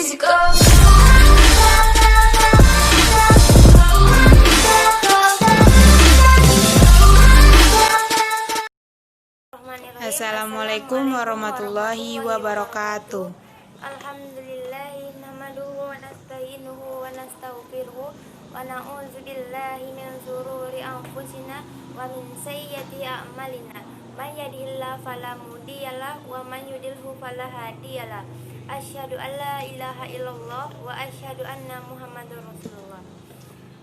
music up. Assalamualaikum warahmatullahi wabarakatuh. Alhamdulillahi nahmaduhu wa nasta'inuhu wa nastaghfiruhu wa na'udzu billahi min shururi anfusina wa min sayyiati a'malina. May yahdihillahu fala mudhiyalah wa man yudlilhu fala hadiyalah. Asyhadu an la ilaha illallah wa asyhadu anna Muhammadar Rasulullah.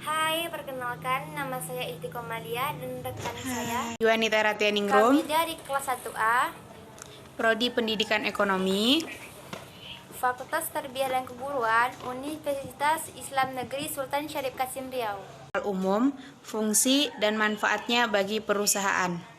Hai, perkenalkan nama saya Istiqomalia dan rekan saya Yuanita Ratianingrum, kami dari kelas 1A Prodi Pendidikan Ekonomi, Fakultas Tarbiyah dan Keguruan, Universitas Islam Negeri Sultan Syarif Kasim Riau. Umum, fungsi dan manfaatnya bagi perusahaan.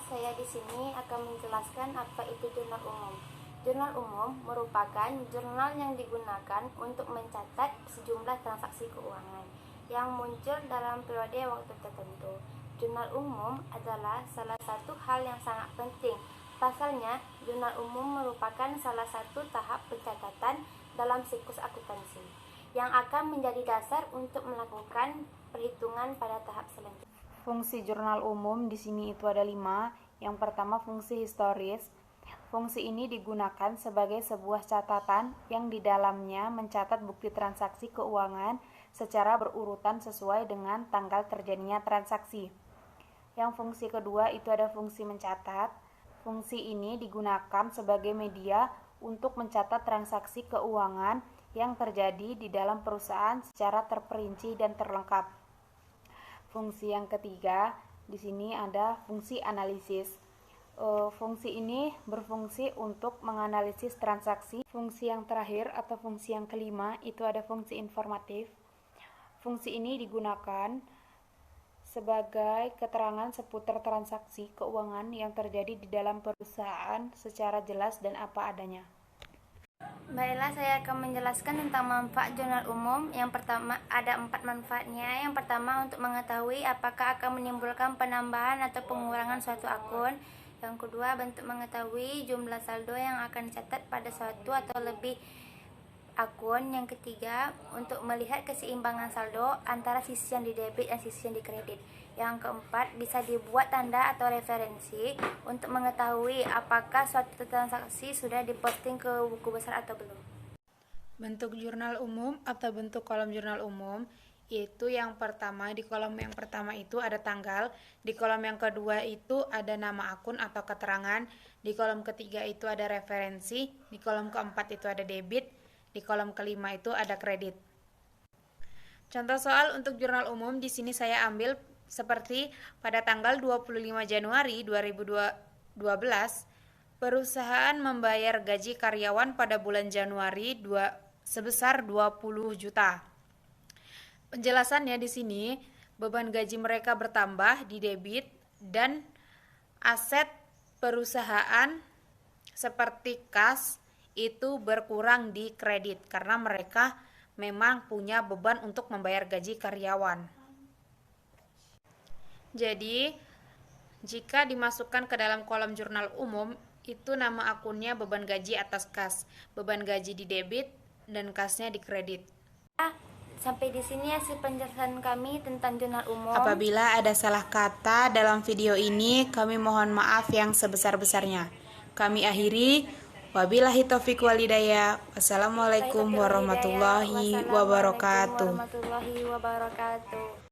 Saya di sini akan menjelaskan apa itu jurnal umum. Jurnal umum merupakan jurnal yang digunakan untuk mencatat sejumlah transaksi keuangan yang muncul dalam periode waktu tertentu. Jurnal umum adalah salah satu hal yang sangat penting. Pasalnya, jurnal umum merupakan salah satu tahap pencatatan dalam siklus akuntansi yang akan menjadi dasar untuk melakukan perhitungan pada tahap selanjutnya. Fungsi jurnal umum di sini itu ada 5. Yang pertama, fungsi historis. Fungsi ini digunakan sebagai sebuah catatan yang di dalamnya mencatat bukti transaksi keuangan secara berurutan sesuai dengan tanggal terjadinya transaksi. Yang fungsi kedua itu ada fungsi mencatat. Fungsi ini digunakan sebagai media untuk mencatat transaksi keuangan yang terjadi di dalam perusahaan secara terperinci dan terlengkap. Fungsi yang ketiga, di sini ada fungsi analisis. Fungsi ini berfungsi untuk menganalisis transaksi. Fungsi yang terakhir atau fungsi yang kelima itu ada fungsi informatif. Fungsi ini digunakan sebagai keterangan seputar transaksi keuangan yang terjadi di dalam perusahaan secara jelas dan apa adanya. Baiklah, saya akan menjelaskan tentang manfaat jurnal umum. Yang pertama, ada 4 manfaatnya. Yang pertama, untuk mengetahui apakah akan menimbulkan penambahan atau pengurangan suatu akun. Yang kedua, bentuk mengetahui jumlah saldo yang akan dicatat pada suatu atau lebih akun. Yang ketiga, untuk melihat keseimbangan saldo antara sisi yang di debit dan sisi yang di kredit. Yang keempat, bisa dibuat tanda atau referensi untuk mengetahui apakah suatu transaksi sudah diposting ke buku besar atau belum. Bentuk jurnal umum atau bentuk kolom jurnal umum itu yang pertama, di kolom yang pertama itu ada tanggal, di kolom yang kedua itu ada nama akun atau keterangan, di kolom ketiga itu ada referensi, di kolom keempat itu ada debit, di kolom kelima itu ada kredit. Contoh soal untuk jurnal umum di sini saya ambil seperti pada tanggal 25 Januari 2012, perusahaan membayar gaji karyawan pada bulan Januari sebesar 20 juta. Penjelasannya di sini, beban gaji mereka bertambah di debit dan aset perusahaan seperti kas itu berkurang di kredit karena mereka memang punya beban untuk membayar gaji karyawan. Jadi, jika dimasukkan ke dalam kolom jurnal umum, itu nama akunnya beban gaji atas kas, beban gaji di debit, dan kasnya di kredit. Sampai di sini hasil penjelasan kami tentang jurnal umum. Apabila ada salah kata dalam video ini, kami mohon maaf yang sebesar-besarnya. Kami akhiri, wabillahi taufiq walhidayah. Wassalamualaikum warahmatullahi wabarakatuh.